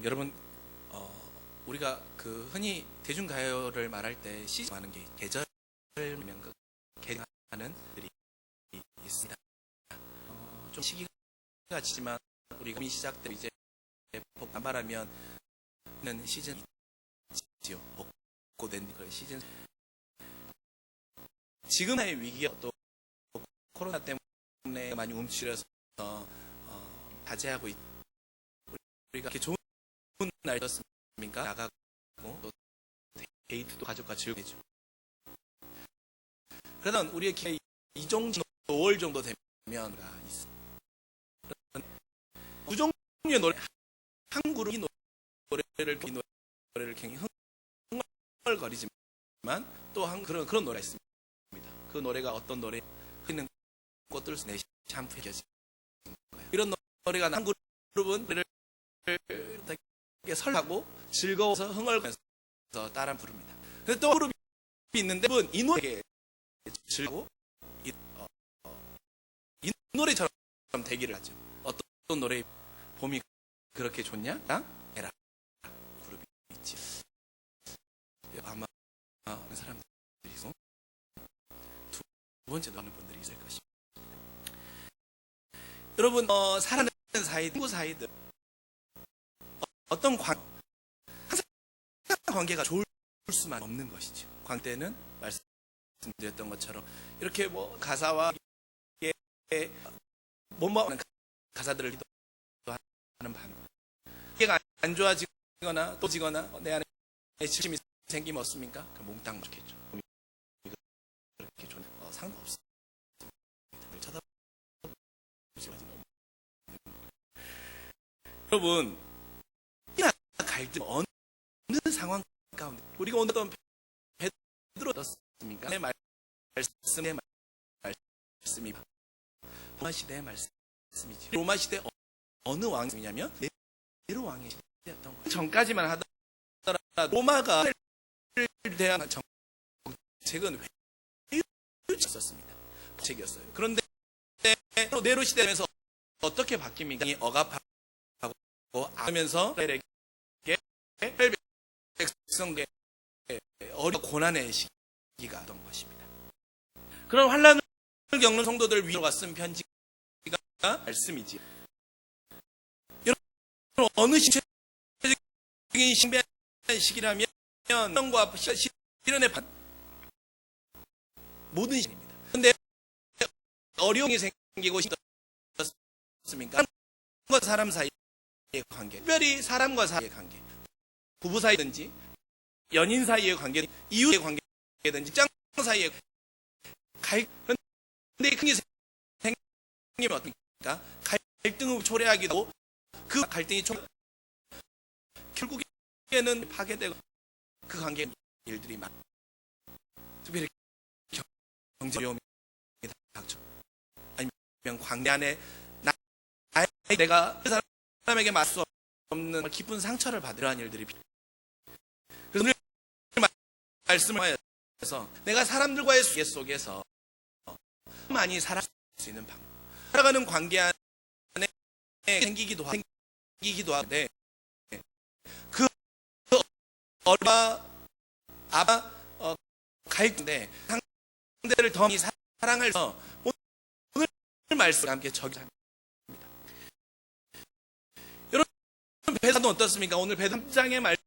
여러분, 우리가 그 흔히 대중가요를 말할 때 시즌 하는 게 계절이면 그 계절하는 들이 있습니다. 좀 시기가 지지만 우리가 이미 시작되고 이제 반발하면 는 시즌 있지요. 복고된 그 시즌. 지금의 위기가 또 코로나 때문에 많이 움츠려서 자제하고 있. 우리가 이렇게 좋은 날이었습니까? 나가고 또 데이트도 가족과 즐기죠. 그러다 우리의 기회 이 정도 5월 정도 되면 있어. 두 종류의 노래 한 그룹이 노래를 굉장히 흥얼거리지만 또 한 그런 노래가 있습니다. 그 노래가 어떤 노래? 흐리는 꽃들 내 샴푸에 껴진 거예요. 이런 노래가 한 그룹은 노래를 되게 설하고 즐거워서 흥얼거리면서 따라 부릅니다. 근데 또 그룹이 있는데 이 노래에 즐거워 이 노래처럼 대기를 하죠. 어떤 노래 봄이 그렇게 좋냐? 에라 그룹이 있지. 아마 사람들이 있어. 두 번째 노는 분들이 있을 것입니다. 여러분, 사랑하는 사이들, 친구 사이들 어떤 항상 관계가 좋을 수만 없는 것이죠. 관계는 말씀드렸던 것처럼 이렇게 뭐 가사와 못먹는 가사들을 기도하는 밤 관계가 안 좋아지거나 또 지거나 내 안에 질심이 생기면 어떻습니까? 몽땅 좋겠죠. 그렇게 좋은 상관없습니다. 쳐다보지 마세요. 여러분, 갈등 어느 상황 가운데 우리가 오늘 어떤 베드로 어떻습니까? 내 말씀이 로마 시대의 말씀이지. 로마 시대 어느 왕이냐면 네로 왕의 시대였던 거예요. 전까지만 하더라도 로마가 대한 정책은 회유였었습니다. 정책이었어요. 그런데 네로 시대에서 어떻게 바뀝니까? 억압하고 하면서 백성의 어려운 고난의 시기가 던 것입니다. 그런 환난을 겪는 성도들 위로가 쓴 편지가 말씀이지. 여러분, 어느 신체적인 신비한 시기라면 성과 실현의 모든 시기입니다. 그런데 어려움이 생기고 있었습니까? 사람과 사람 사이의 관계, 특별히 사람과 사이의 관계, 부부 사이든지 연인 사이의 관계, 이웃의 관계든지 짱 사이의 그런데 큰 게 생기면 어떻습니까? 갈등을 초래하기도 하고 그 갈등이 결국에는 파괴되고 그 관계 일들이 많아. 특별히 경제 어려움이 닥쳐 아니면 관계 안에 내가 그 사람에게 맞을 수 없는 깊은 상처를 받으려는 일들이. 그래서 오늘 말씀을 해서 내가 사람들과의 관계 속에서 많이 살아갈 수 있는 방법, 살아가는 관계 안에 생기기도 하는데 그 아바 갈등인데 상대를 더 많이 사랑할 수 오늘 말씀과 함께 적용합니다. 여러분, 베드로는 어떻습니까? 오늘 베드로 3장의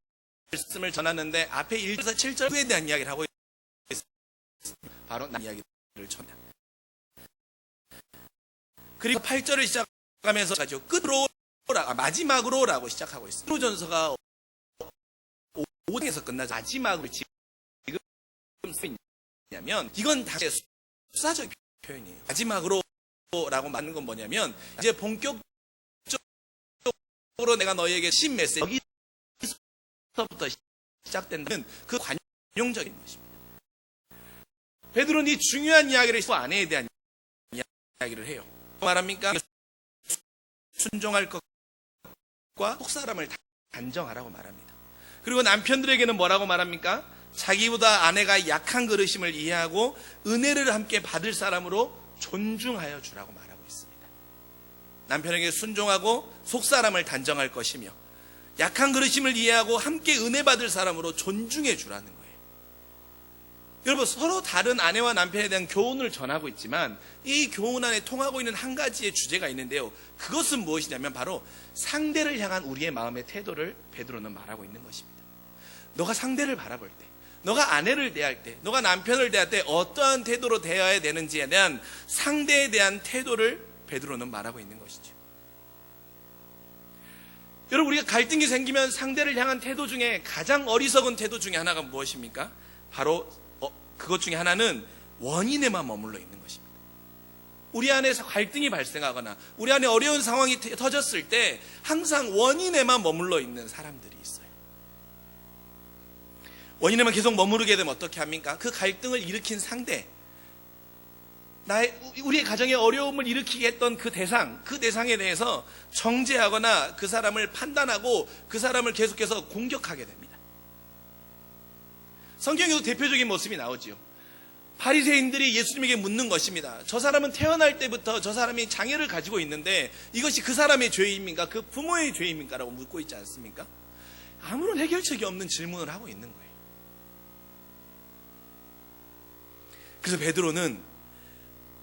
말씀을 전하는데 앞에 1절에서 7절 후에 대한 이야기를 하고 있습니다. 바로 남 이야기를 전합니다. 그리고 8절을 시작하면서 끝으로 마지막으로라고 시작하고 있습니다. 베드로전서가 5장에서 끝나죠. 마지막으로 지금 쓰이냐면 이건 다 수사적 표현이에요. 마지막으로라고 말하는 건 뭐냐면 이제 본격적으로 내가 너희에게 신 메시지 여기서부터 시작된다면 그 관용적인 것입니다. 베드로는 이 중요한 이야기를 또 아내에 대한 이야기를 해요. 말합니까? 순종할 것과 속사람을 단정하라고 말합니다. 그리고 남편들에게는 뭐라고 말합니까? 자기보다 아내가 약한 그릇임을 이해하고 은혜를 함께 받을 사람으로 존중하여 주라고 말하고 있습니다. 남편에게 순종하고 속사람을 단정할 것이며 약한 그릇임을 이해하고 함께 은혜 받을 사람으로 존중해 주라는 거예요. 여러분, 서로 다른 아내와 남편에 대한 교훈을 전하고 있지만 이 교훈 안에 통하고 있는 한 가지의 주제가 있는데요. 그것은 무엇이냐면 바로 상대를 향한 우리의 마음의 태도를 베드로는 말하고 있는 것입니다. 너가 상대를 바라볼 때, 너가 아내를 대할 때, 너가 남편을 대할 때 어떠한 태도로 대해야 되는지에 대한 상대에 대한 태도를 베드로는 말하고 있는 것이죠. 여러분, 우리가 갈등이 생기면 상대를 향한 태도 중에 가장 어리석은 태도 중에 하나가 무엇입니까? 바로 그것 중에 하나는 원인에만 머물러 있는 것입니다. 우리 안에서 갈등이 발생하거나 우리 안에 어려운 상황이 터졌을 때 항상 원인에만 머물러 있는 사람들이 있어요. 원인에만 계속 머무르게 되면 어떻게 합니까? 그 갈등을 일으킨 상대, 우리의 가정에 어려움을 일으키게 했던 그 대상에 대해서 정죄하거나 그 사람을 판단하고 그 사람을 계속해서 공격하게 됩니다. 성경에도 대표적인 모습이 나오지요. 바리새인들이 예수님에게 묻는 것입니다. 저 사람은 태어날 때부터 저 사람이 장애를 가지고 있는데 이것이 그 사람의 죄입니까? 그 부모의 죄입니까? 라고 묻고 있지 않습니까? 아무런 해결책이 없는 질문을 하고 있는 거예요. 그래서 베드로는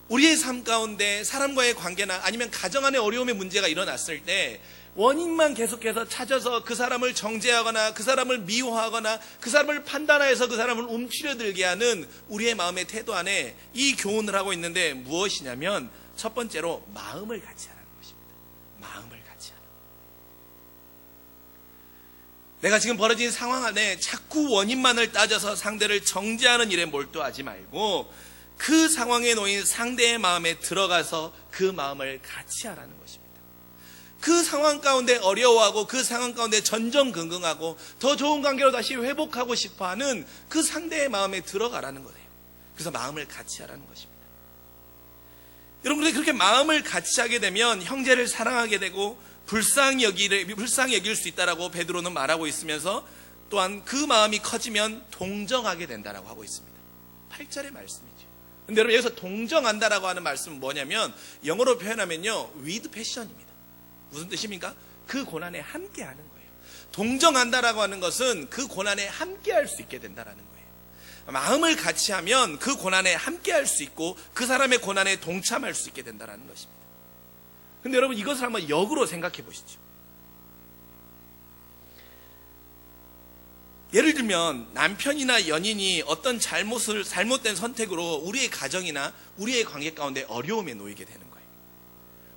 우리의 삶 가운데 사람과의 관계나 아니면 가정 안에 어려움의 문제가 일어났을 때 원인만 계속해서 찾아서 그 사람을 정죄하거나 그 사람을 미워하거나 그 사람을 판단하여서 그 사람을 움츠려들게 하는 우리의 마음의 태도 안에 이 교훈을 하고 있는데 무엇이냐면 첫 번째로 마음을 같이 하라는 것입니다. 마음을 같이 하라. 내가 지금 벌어진 상황 안에 자꾸 원인만을 따져서 상대를 정죄하는 일에 몰두하지 말고 그 상황에 놓인 상대의 마음에 들어가서 그 마음을 같이 하라는 것입니다. 그 상황 가운데 어려워하고 그 상황 가운데 전전긍긍하고 더 좋은 관계로 다시 회복하고 싶어하는 그 상대의 마음에 들어가라는 거예요. 그래서 마음을 같이 하라는 것입니다. 여러분, 그렇게 마음을 같이 하게 되면 형제를 사랑하게 되고 불쌍히 여길 수 있다라고 베드로는 말하고 있으면서 또한 그 마음이 커지면 동정하게 된다라고 하고 있습니다. 8절의 말씀이죠. 근데 여러분, 여기서 동정한다라고 하는 말씀은 뭐냐면 영어로 표현하면요, with passion입니다. 무슨 뜻입니까? 그 고난에 함께 하는 거예요. 동정한다라고 하는 것은 그 고난에 함께 할 수 있게 된다라는 거예요. 마음을 같이 하면 그 고난에 함께 할 수 있고 그 사람의 고난에 동참할 수 있게 된다라는 것입니다. 근데 여러분, 이것을 한번 역으로 생각해 보시죠. 예를 들면 남편이나 연인이 어떤 잘못된 선택으로 우리의 가정이나 우리의 관계 가운데 어려움에 놓이게 되는 거예요.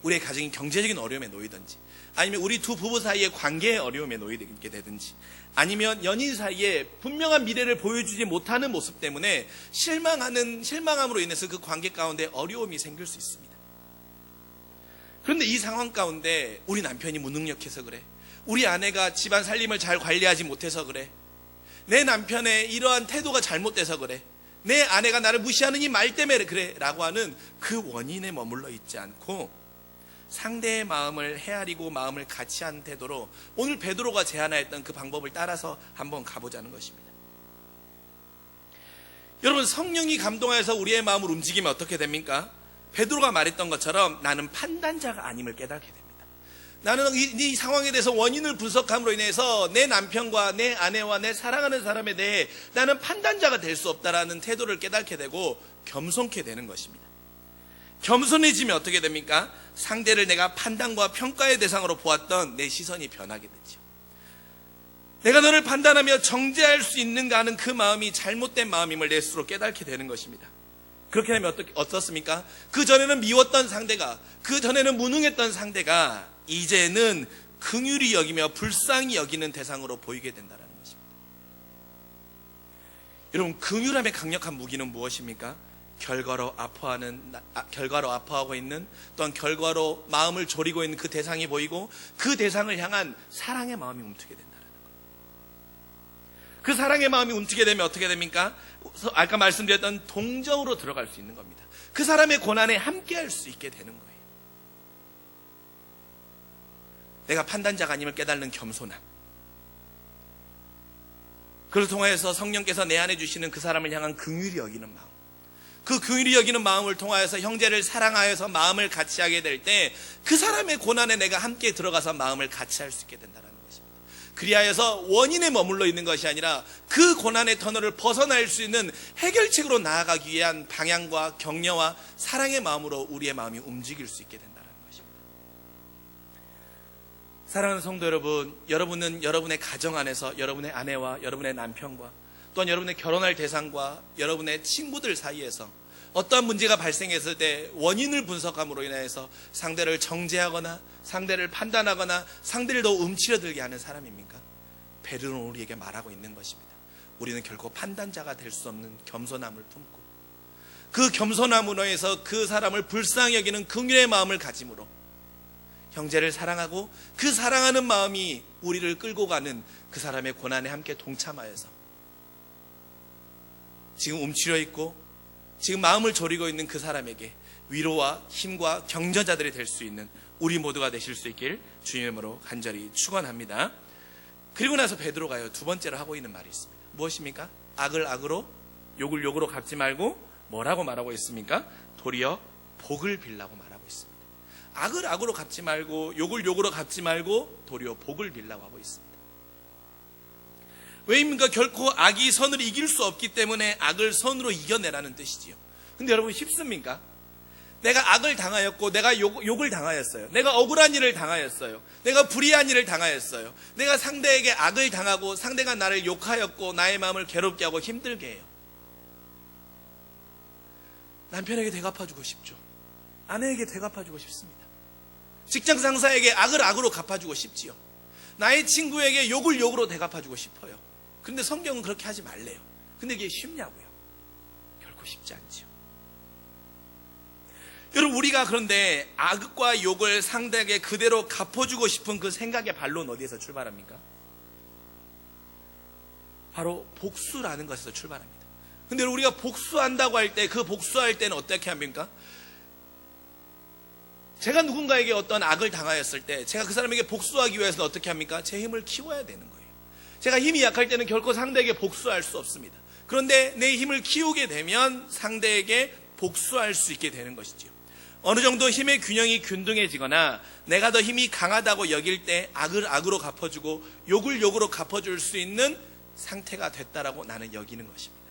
우리의 가정이 경제적인 어려움에 놓이든지, 아니면 우리 두 부부 사이의 관계의 어려움에 놓이게 되든지, 아니면 연인 사이에 분명한 미래를 보여주지 못하는 모습 때문에 실망함으로 인해서 그 관계 가운데 어려움이 생길 수 있습니다. 그런데 이 상황 가운데 우리 남편이 무능력해서 그래, 우리 아내가 집안 살림을 잘 관리하지 못해서 그래, 내 남편의 이러한 태도가 잘못돼서 그래, 내 아내가 나를 무시하는 이 말 때문에 그래 라고 하는 그 원인에 머물러 있지 않고 상대의 마음을 헤아리고 마음을 같이 하는 태도로 오늘 베드로가 제안하였던 그 방법을 따라서 한번 가보자는 것입니다. 여러분, 성령이 감동하여서 우리의 마음을 움직이면 어떻게 됩니까? 베드로가 말했던 것처럼 나는 판단자가 아님을 깨닫게 됩니다. 나는 이 상황에 대해서 원인을 분석함으로 인해서 내 남편과 내 아내와 내 사랑하는 사람에 대해 나는 판단자가 될 수 없다라는 태도를 깨닫게 되고 겸손케 되는 것입니다. 겸손해지면 어떻게 됩니까? 상대를 내가 판단과 평가의 대상으로 보았던 내 시선이 변하게 되죠. 내가 너를 판단하며 정죄할 수 있는가 하는 그 마음이 잘못된 마음임을 내 스스로 깨닫게 되는 것입니다. 그렇게 되면 어떻습니까? 그 전에는 미웠던 상대가, 그 전에는 무능했던 상대가 이제는 긍휼히 여기며 불쌍히 여기는 대상으로 보이게 된다는 것입니다. 여러분, 긍휼함의 강력한 무기는 무엇입니까? 결과로 아파하고 있는, 또한 결과로 마음을 졸이고 있는 그 대상이 보이고 그 대상을 향한 사랑의 마음이 움트게 된다는 거예요. 그 사랑의 마음이 움트게 되면 어떻게 됩니까? 아까 말씀드렸던 동정으로 들어갈 수 있는 겁니다. 그 사람의 고난에 함께 할 수 있게 되는 거예요. 내가 판단자가 아님을 깨닫는 겸손함, 그를 통하여서 성령께서 내 안에 주시는 그 사람을 향한 긍휼히 여기는 마음, 그 긍휼히 여기는 마음을 통하여서 형제를 사랑하여서 마음을 같이 하게 될 때 그 사람의 고난에 내가 함께 들어가서 마음을 같이 할 수 있게 된다는 것입니다. 그리하여서 원인에 머물러 있는 것이 아니라 그 고난의 터널을 벗어날 수 있는 해결책으로 나아가기 위한 방향과 격려와 사랑의 마음으로 우리의 마음이 움직일 수 있게 된다는 것입니다. 사랑하는 성도 여러분, 여러분은 여러분의 가정 안에서 여러분의 아내와 여러분의 남편과 또한 여러분의 결혼할 대상과 여러분의 친구들 사이에서 어떠한 문제가 발생했을 때 원인을 분석함으로 인해서 상대를 정죄하거나 상대를 판단하거나 상대를 더 움츠러들게 하는 사람입니까? 베드로는 우리에게 말하고 있는 것입니다. 우리는 결코 판단자가 될 수 없는 겸손함을 품고 그 겸손함으로 해서 그 사람을 불쌍히 여기는 긍휼의 마음을 가짐으로 형제를 사랑하고 그 사랑하는 마음이 우리를 끌고 가는 그 사람의 고난에 함께 동참하여서 지금 움츠려 있고 지금 마음을 졸이고 있는 그 사람에게 위로와 힘과 격려자들이 될 수 있는 우리 모두가 되실 수 있길 주님의 이름으로 간절히 축원합니다. 그리고 나서 베드로가요, 두 번째로 하고 있는 말이 있습니다. 무엇입니까? 악을 악으로 욕을 욕으로 갚지 말고 뭐라고 말하고 있습니까? 도리어 복을 빌라고 말하고 있습니다. 악을 악으로 갚지 말고 욕을 욕으로 갚지 말고 도리어 복을 빌라고 하고 있습니다. 왜입니까? 결코 악이 선을 이길 수 없기 때문에 악을 선으로 이겨내라는 뜻이지요. 근데 여러분 쉽습니까? 내가 악을 당하였고 내가 욕을 당하였어요. 내가 억울한 일을 당하였어요. 내가 불의한 일을 당하였어요. 내가 상대에게 악을 당하고 상대가 나를 욕하였고 나의 마음을 괴롭게 하고 힘들게 해요. 남편에게 되갚아주고 싶죠. 아내에게 되갚아주고 싶습니다. 직장 상사에게 악을 악으로 갚아주고 싶지요. 나의 친구에게 욕을 욕으로 되갚아주고 싶어요. 그런데 성경은 그렇게 하지 말래요. 근데 이게 쉽냐고요? 결코 쉽지 않지요. 여러분, 우리가 그런데 악과 욕을 상대에게 그대로 갚아주고 싶은 그 생각의 반론은 어디에서 출발합니까? 바로 복수라는 것에서 출발합니다. 근데 우리가 복수한다고 할 때 그 복수할 때는 어떻게 합니까? 제가 누군가에게 어떤 악을 당하였을 때 제가 그 사람에게 복수하기 위해서는 어떻게 합니까? 제 힘을 키워야 되는 거예요. 제가 힘이 약할 때는 결코 상대에게 복수할 수 없습니다. 그런데 내 힘을 키우게 되면 상대에게 복수할 수 있게 되는 것이지요. 어느 정도 힘의 균형이 균등해지거나 내가 더 힘이 강하다고 여길 때 악을 악으로 갚아주고 욕을 욕으로 갚아줄 수 있는 상태가 됐다라고 나는 여기는 것입니다.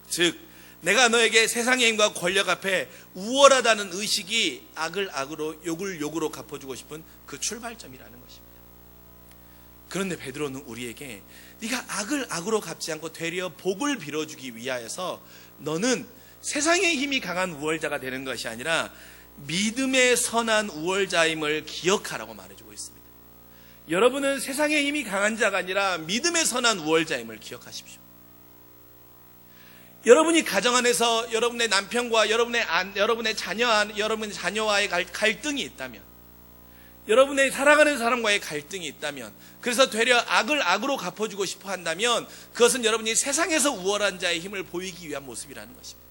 즉 내가 너에게 세상의 힘과 권력 앞에 우월하다는 의식이 악을 악으로 욕을 욕으로 갚아주고 싶은 그 출발점이라는 것입니다. 그런데 베드로는 우리에게 네가 악을 악으로 갚지 않고 되려 복을 빌어주기 위하여서 너는 세상의 힘이 강한 우월자가 되는 것이 아니라 믿음의 선한 우월자임을 기억하라고 말해주고 있습니다. 여러분은 세상의 힘이 강한 자가 아니라 믿음의 선한 우월자임을 기억하십시오. 여러분이 가정 안에서 여러분의 남편과 여러분의 자녀와의 갈등이 있다면, 여러분의 사랑하는 사람과의 갈등이 있다면, 그래서 되려 악을 악으로 갚아주고 싶어 한다면 그것은 여러분이 세상에서 우월한 자의 힘을 보이기 위한 모습이라는 것입니다.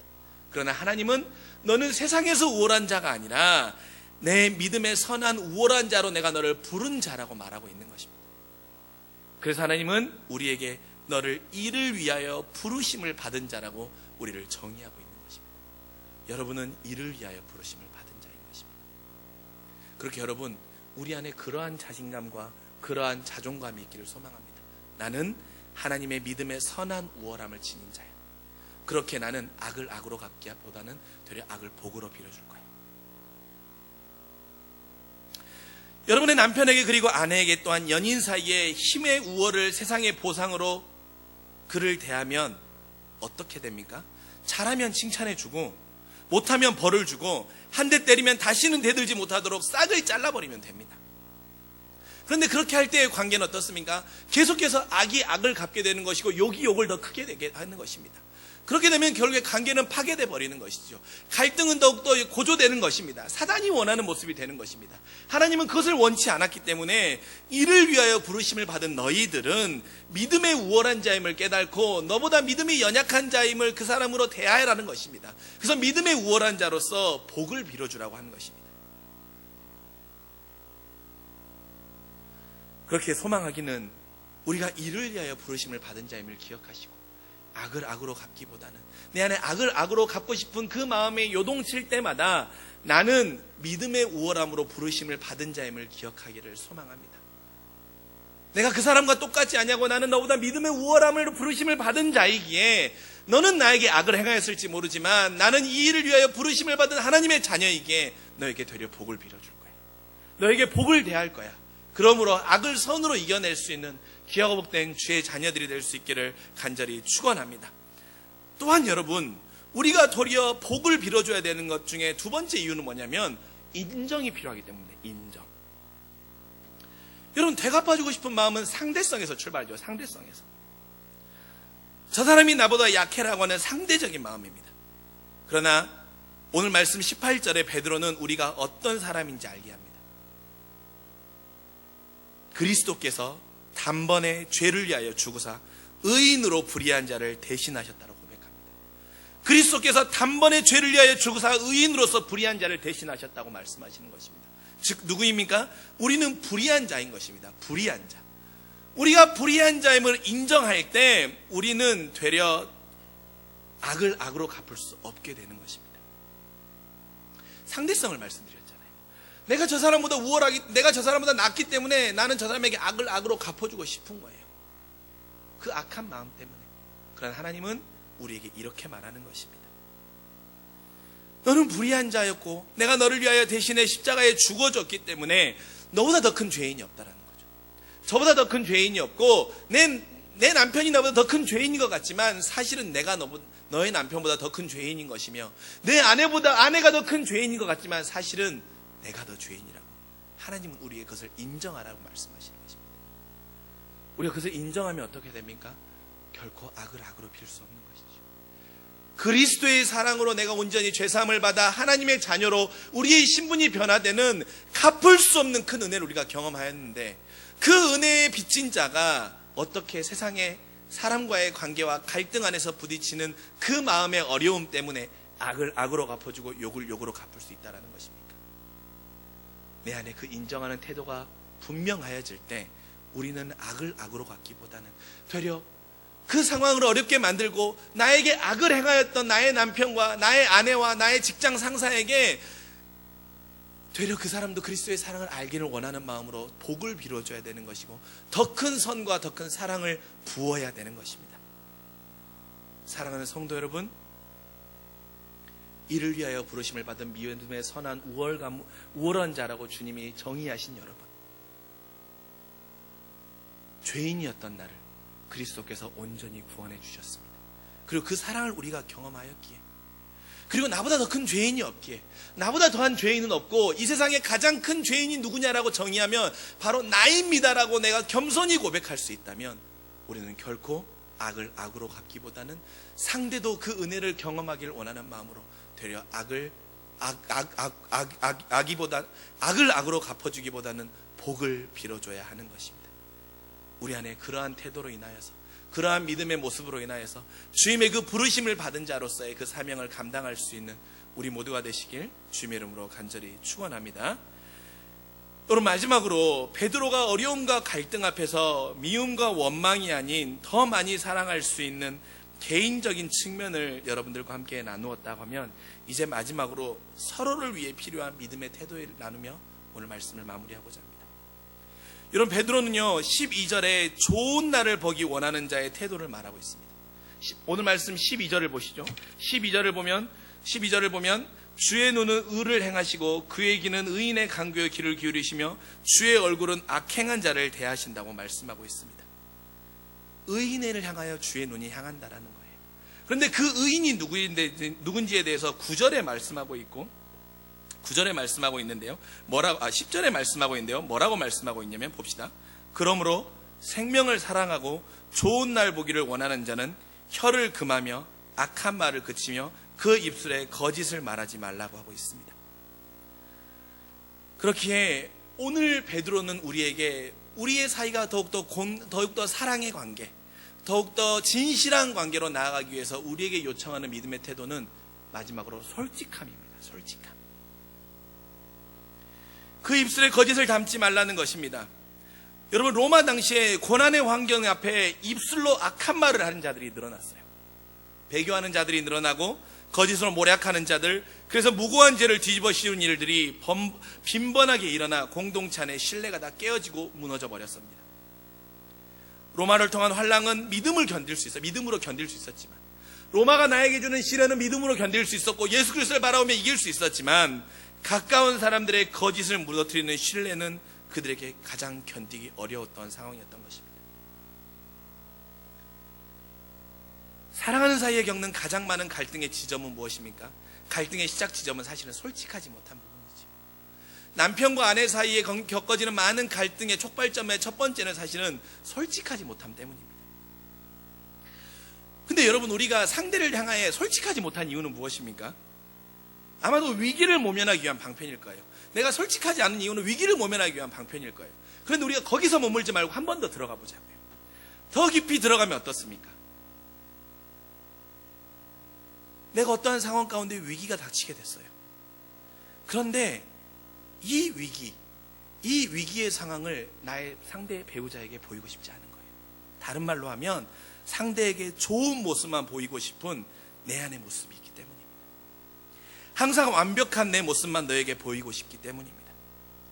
그러나 하나님은 너는 세상에서 우월한 자가 아니라 내 믿음의 선한 우월한 자로 내가 너를 부른 자라고 말하고 있는 것입니다. 그래서 하나님은 우리에게 너를 이를 위하여 부르심을 받은 자라고 우리를 정의하고 있는 것입니다. 여러분은 이를 위하여 부르심을 받은 자인 것입니다. 그렇게 여러분, 우리 안에 그러한 자신감과 그러한 자존감이 있기를 소망합니다. 나는 하나님의 믿음의 선한 우월함을 지닌 자야. 그렇게 나는 악을 악으로 갚기보다는 되려 악을 복으로 빌어줄 거야. 여러분의 남편에게 그리고 아내에게 또한 연인 사이에 힘의 우월을 세상의 보상으로 그를 대하면 어떻게 됩니까? 잘하면 칭찬해주고 못하면 벌을 주고 한 대 때리면 다시는 대들지 못하도록 싹을 잘라버리면 됩니다. 그런데 그렇게 할 때의 관계는 어떻습니까? 계속해서 악이 악을 갚게 되는 것이고 욕이 욕을 더 크게 되게 하는 것입니다. 그렇게 되면 결국에 관계는 파괴돼 버리는 것이죠. 갈등은 더욱더 고조되는 것입니다. 사단이 원하는 모습이 되는 것입니다. 하나님은 그것을 원치 않았기 때문에 이를 위하여 부르심을 받은 너희들은 믿음의 우월한 자임을 깨닫고 너보다 믿음이 연약한 자임을 그 사람으로 대하라는 것입니다. 그래서 믿음의 우월한 자로서 복을 빌어주라고 하는 것입니다. 그렇게 소망하기는 우리가 이를 위하여 부르심을 받은 자임을 기억하시고 악을 악으로 갚기보다는 내 안에 악을 악으로 갚고 싶은 그 마음에 요동칠 때마다 나는 믿음의 우월함으로 부르심을 받은 자임을 기억하기를 소망합니다. 내가 그 사람과 똑같지 않냐고 나는 너보다 믿음의 우월함을 부르심을 받은 자이기에 너는 나에게 악을 행하였을지 모르지만 나는 이 일을 위하여 부르심을 받은 하나님의 자녀이기에 너에게 되려 복을 빌어줄 거야. 너에게 복을 대할 거야. 그러므로 악을 선으로 이겨낼 수 있는 귀하고 복된 주의 자녀들이 될 수 있기를 간절히 축원합니다. 또한 여러분, 우리가 도리어 복을 빌어줘야 되는 것 중에 두 번째 이유는 뭐냐면 인정이 필요하기 때문에 인정. 여러분, 되갚아주고 싶은 마음은 상대성에서 출발하죠. 상대성에서. 저 사람이 나보다 약해라고 하는 상대적인 마음입니다. 그러나 오늘 말씀 18절에 베드로는 우리가 어떤 사람인지 알게 합니다. 그리스도께서 단번에 죄를 위하여 죽으사 의인으로 불의한 자를 대신하셨다고 고백합니다. 그리스도께서 단번에 죄를 위하여 죽으사 의인으로서 불의한 자를 대신하셨다고 말씀하시는 것입니다. 즉 누구입니까? 우리는 불의한 자인 것입니다. 불의한 자. 우리가 불의한 자임을 인정할 때 우리는 되려 악을 악으로 갚을 수 없게 되는 것입니다. 상대성을 말씀드렸잖아요. 내가 저 사람보다 내가 저 사람보다 낫기 때문에 나는 저 사람에게 악을 악으로 갚아주고 싶은 거예요. 그 악한 마음 때문에. 그러나 하나님은 우리에게 이렇게 말하는 것입니다. 너는 불의한 자였고 내가 너를 위하여 대신에 십자가에 죽어줬기 때문에 너보다 더 큰 죄인이 없다라는 거죠. 저보다 더 큰 죄인이 없고 내 남편이 너보다 더 큰 죄인인 것 같지만 사실은 내가 너의 남편보다 더 큰 죄인인 것이며 내 아내가 더 큰 죄인인 것 같지만 사실은 내가 더 죄인이라고. 하나님은 우리의 그것을 인정하라고 말씀하시는 것입니다. 우리가 그것을 인정하면 어떻게 됩니까? 결코 악을 악으로 빌 수 없는 것이죠. 그리스도의 사랑으로 내가 온전히 죄사함을 받아 하나님의 자녀로 우리의 신분이 변화되는 갚을 수 없는 큰 은혜를 우리가 경험하였는데 그 은혜에 빚진 자가 어떻게 세상의 사람과의 관계와 갈등 안에서 부딪히는 그 마음의 어려움 때문에 악을 악으로 갚아주고 욕을 욕으로 갚을 수 있다는 것입니까? 내 안에 그 인정하는 태도가 분명하여질 때 우리는 악을 악으로 갚기보다는 되려 그 상황을 어렵게 만들고 나에게 악을 행하였던 나의 남편과 나의 아내와 나의 직장 상사에게 되려 그 사람도 그리스도의 사랑을 알기를 원하는 마음으로 복을 빌어줘야 되는 것이고 더 큰 선과 더 큰 사랑을 부어야 되는 것입니다. 사랑하는 성도 여러분, 이를 위하여 부르심을 받은 믿음의 선한 우월한 자라고 주님이 정의하신 여러분, 죄인이었던 나를 그리스도께서 온전히 구원해 주셨습니다. 그리고 그 사랑을 우리가 경험하였기에, 그리고 나보다 더 큰 죄인이 없기에, 나보다 더한 죄인은 없고 이 세상에 가장 큰 죄인이 누구냐라고 정의하면 바로 나입니다라고 내가 겸손히 고백할 수 있다면 우리는 결코 악을 악으로 갚기보다는 상대도 그 은혜를 경험하기를 원하는 마음으로 되려 악을 악으로 갚아주기보다는 복을 빌어줘야 하는 것입니다. 우리 안에 그러한 태도로 인하여서, 그러한 믿음의 모습으로 인하여서 주님의 그 부르심을 받은 자로서의 그 사명을 감당할 수 있는 우리 모두가 되시길 주님의 이름으로 간절히 축원합니다. 여러분, 마지막으로 베드로가 어려움과 갈등 앞에서 미움과 원망이 아닌 더 많이 사랑할 수 있는 개인적인 측면을 여러분들과 함께 나누었다고 하면 이제 마지막으로 서로를 위해 필요한 믿음의 태도를 나누며 오늘 말씀을 마무리하고자 합니다. 여러분, 베드로는요 12절에 좋은 날을 보기 원하는 자의 태도를 말하고 있습니다. 오늘 말씀 12절을 보시죠. 12절을 보면 주의 눈은 의를 행하시고 그의 귀는 의인의 강구에 귀를 기울이시며 주의 얼굴은 악행한 자를 대하신다고 말씀하고 있습니다. 의인을 향하여 주의 눈이 향한다라는 거예요. 그런데 그 의인이 누군지에 대해서 9절에 말씀하고 있고 9절에 말씀하고 있는데요. 10절에 말씀하고 있는데요. 뭐라고 말씀하고 있냐면 봅시다. 그러므로 생명을 사랑하고 좋은 날 보기를 원하는 자는 혀를 금하며 악한 말을 그치며 그 입술에 거짓을 말하지 말라고 하고 있습니다. 그렇기에 오늘 베드로는 우리에게 우리의 사이가 더욱더 사랑의 관계, 더욱더 진실한 관계로 나아가기 위해서 우리에게 요청하는 믿음의 태도는 마지막으로 솔직함입니다. 솔직함. 그 입술에 거짓을 담지 말라는 것입니다. 여러분, 로마 당시에 고난의 환경 앞에 입술로 악한 말을 하는 자들이 늘어났어요. 배교하는 자들이 늘어나고 거짓으로 모략하는 자들, 그래서 무고한 죄를 뒤집어 씌운 일들이 빈번하게 일어나 공동체 안의 신뢰가 다 깨어지고 무너져 버렸습니다. 로마를 통한 환랑은 믿음을 견딜 수 있어. 믿음으로 견딜 수 있었지만, 로마가 나에게 주는 시련은 믿음으로 견딜 수 있었고, 예수 그리스도를 바라보며 이길 수 있었지만, 가까운 사람들의 거짓을 무너뜨리는 신뢰는 그들에게 가장 견디기 어려웠던 상황이었던 것입니다. 사랑하는 사이에 겪는 가장 많은 갈등의 지점은 무엇입니까? 갈등의 시작 지점은 사실은 솔직하지 못한 부분이죠. 남편과 아내 사이에 겪어지는 많은 갈등의 촉발점의 첫 번째는 사실은 솔직하지 못함 때문입니다. 근데 여러분, 우리가 상대를 향하여 솔직하지 못한 이유는 무엇입니까? 아마도 위기를 모면하기 위한 방편일 거예요. 내가 솔직하지 않은 이유는 위기를 모면하기 위한 방편일 거예요. 그런데 우리가 거기서 머물지 말고 한 번 더 들어가 보자고요. 더 깊이 들어가면 어떻습니까? 내가 어떠한 상황 가운데 위기가 닥치게 됐어요. 그런데 이 위기의 상황을 나의 상대 배우자에게 보이고 싶지 않은 거예요. 다른 말로 하면 상대에게 좋은 모습만 보이고 싶은 내 안의 모습이 있기 때문입니다. 항상 완벽한 내 모습만 너에게 보이고 싶기 때문입니다.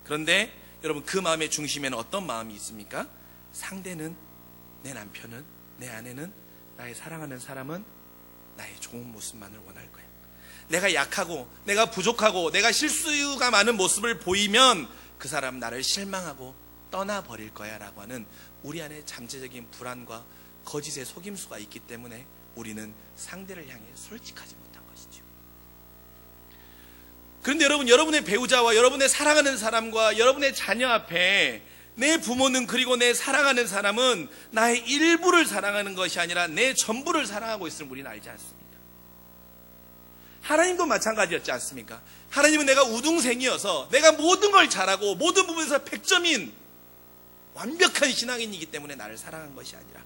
그런데 여러분, 그 마음의 중심에는 어떤 마음이 있습니까? 상대는, 내 남편은, 내 아내는, 나의 사랑하는 사람은 나의 좋은 모습만을 원할 거야. 내가 약하고 내가 부족하고 내가 실수가 많은 모습을 보이면 그 사람 나를 실망하고 떠나버릴 거야 라고 하는 우리 안에 잠재적인 불안과 거짓의 속임수가 있기 때문에 우리는 상대를 향해 솔직하지 못한 것이죠. 그런데 여러분, 여러분의 배우자와 여러분의 사랑하는 사람과 여러분의 자녀 앞에 내 부모는, 그리고 내 사랑하는 사람은 나의 일부를 사랑하는 것이 아니라 내 전부를 사랑하고 있음을 우리는 알지 않습니다. 하나님도 마찬가지였지 않습니까? 하나님은 내가 우등생이어서 내가 모든 걸 잘하고 모든 부분에서 100점인 완벽한 신앙인이기 때문에 나를 사랑한 것이 아니라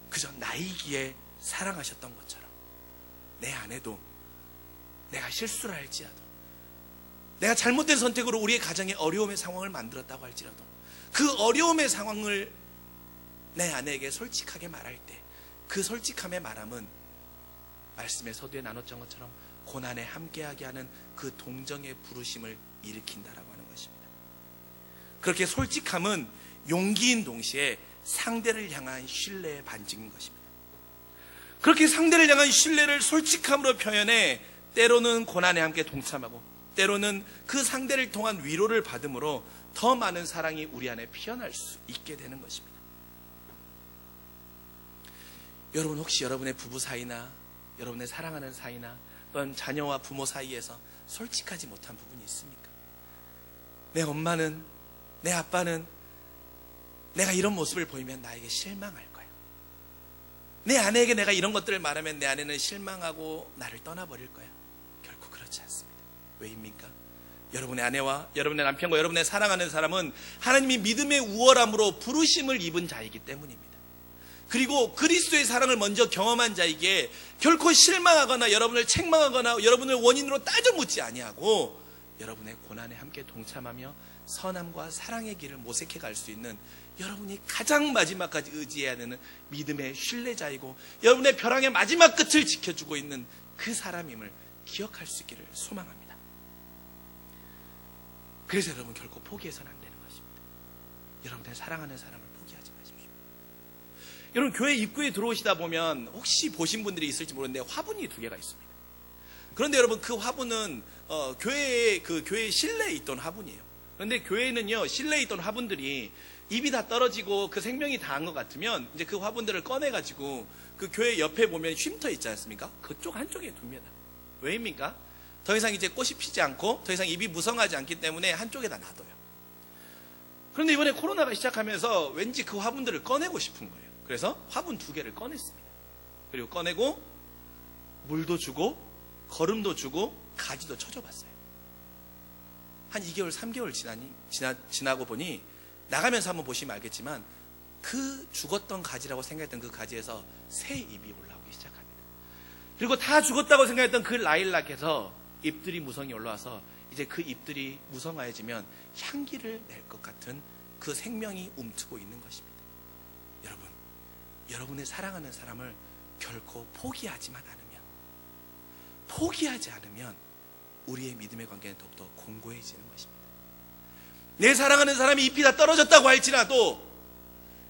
그저 나이기에 사랑하셨던 것처럼 내 아내도 내가 실수를 할지라도, 내가 잘못된 선택으로 우리의 가정에 어려움의 상황을 만들었다고 할지라도 그 어려움의 상황을 내 아내에게 솔직하게 말할 때 그 솔직함의 말함은 말씀의 서두에 나눴던 것처럼 고난에 함께하게 하는 그 동정의 부르심을 일으킨다라고 하는 것입니다. 그렇게 솔직함은 용기인 동시에 상대를 향한 신뢰의 반증인 것입니다. 그렇게 상대를 향한 신뢰를 솔직함으로 표현해 때로는 고난에 함께 동참하고 때로는 그 상대를 통한 위로를 받음으로 더 많은 사랑이 우리 안에 피어날 수 있게 되는 것입니다. 여러분, 혹시 여러분의 부부 사이나 여러분의 사랑하는 사이나 또는 자녀와 부모 사이에서 솔직하지 못한 부분이 있습니까? 내 엄마는, 내 아빠는 내가 이런 모습을 보이면 나에게 실망할 거야. 내 아내에게 내가 이런 것들을 말하면 내 아내는 실망하고 나를 떠나버릴 거야. 결코 그렇지 않습니다. 왜입니까? 여러분의 아내와 여러분의 남편과 여러분의 사랑하는 사람은 하나님이 믿음의 우월함으로 부르심을 입은 자이기 때문입니다. 그리고 그리스도의 사랑을 먼저 경험한 자에게 결코 실망하거나 여러분을 책망하거나 여러분을 원인으로 따져 묻지 아니하고 여러분의 고난에 함께 동참하며 선함과 사랑의 길을 모색해 갈 수 있는 여러분이 가장 마지막까지 의지해야 되는 믿음의 신뢰자이고 여러분의 벼랑의 마지막 끝을 지켜주고 있는 그 사람임을 기억할 수 있기를 소망합니다. 그래서 여러분, 결코 포기해서는 안 되는 것입니다. 여러분의 사랑하는 사람을 포기하지 마십시오. 여러분, 교회 입구에 들어오시다 보면 혹시 보신 분들이 있을지 모르는데 화분이 2개가 있습니다. 그런데 여러분, 그 화분은 교회 실내에 있던 화분이에요. 그런데 교회는요, 실내에 있던 화분들이 입이 다 떨어지고 그 생명이 다한 것 같으면 이제 그 화분들을 꺼내가지고 그 교회 옆에 보면 쉼터 있지 않습니까? 그쪽 한쪽에 둡니다. 왜입니까? 더 이상 이제 꽃이 피지 않고 더 이상 잎이 무성하지 않기 때문에 한쪽에다 놔둬요. 그런데 이번에 코로나가 시작하면서 왠지 그 화분들을 꺼내고 싶은 거예요. 그래서 화분 2개를 꺼냈습니다. 그리고 꺼내고 물도 주고 거름도 주고 가지도 쳐줘봤어요. 한 2개월, 3개월 지나고 보니 나가면서 한번 보시면 알겠지만 그 죽었던 가지라고 생각했던 그 가지에서 새 잎이 올라오기 시작합니다. 그리고 다 죽었다고 생각했던 그 라일락에서 잎들이 무성이 올라와서 이제 그 잎들이 무성화해지면 향기를 낼 것 같은 그 생명이 움트고 있는 것입니다. 여러분, 여러분의 사랑하는 사람을 결코 포기하지 않으면 우리의 믿음의 관계는 더욱더 공고해지는 것입니다. 내 사랑하는 사람이 잎이 다 떨어졌다고 할지라도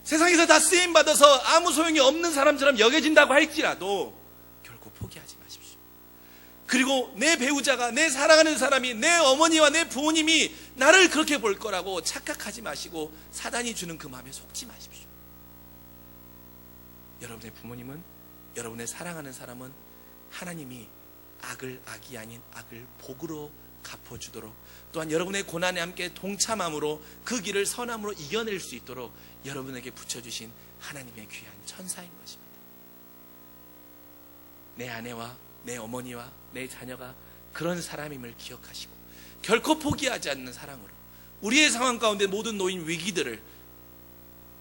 세상에서 다 쓰임받아서 아무 소용이 없는 사람처럼 여겨진다고 할지라도 결코 포기하지 마십시오. 그리고 내 배우자가, 내 사랑하는 사람이, 내 어머니와 내 부모님이 나를 그렇게 볼 거라고 착각하지 마시고 사단이 주는 그 마음에 속지 마십시오. 여러분의 부모님은, 여러분의 사랑하는 사람은 하나님이 악을 악이 아닌 악을 복으로 갚아주도록, 또한 여러분의 고난에 함께 동참함으로 그 길을 선함으로 이겨낼 수 있도록 여러분에게 붙여주신 하나님의 귀한 천사인 것입니다. 내 아내와 내 어머니와 내 자녀가 그런 사람임을 기억하시고 결코 포기하지 않는 사랑으로 우리의 상황 가운데 모든 놓인 위기들을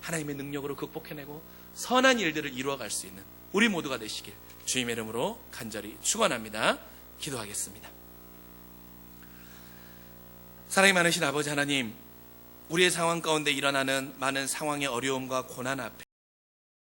하나님의 능력으로 극복해내고 선한 일들을 이루어갈 수 있는 우리 모두가 되시길 주님의 이름으로 간절히 축원합니다. 기도하겠습니다. 사랑이 많으신 아버지 하나님, 우리의 상황 가운데 일어나는 많은 상황의 어려움과 고난 앞에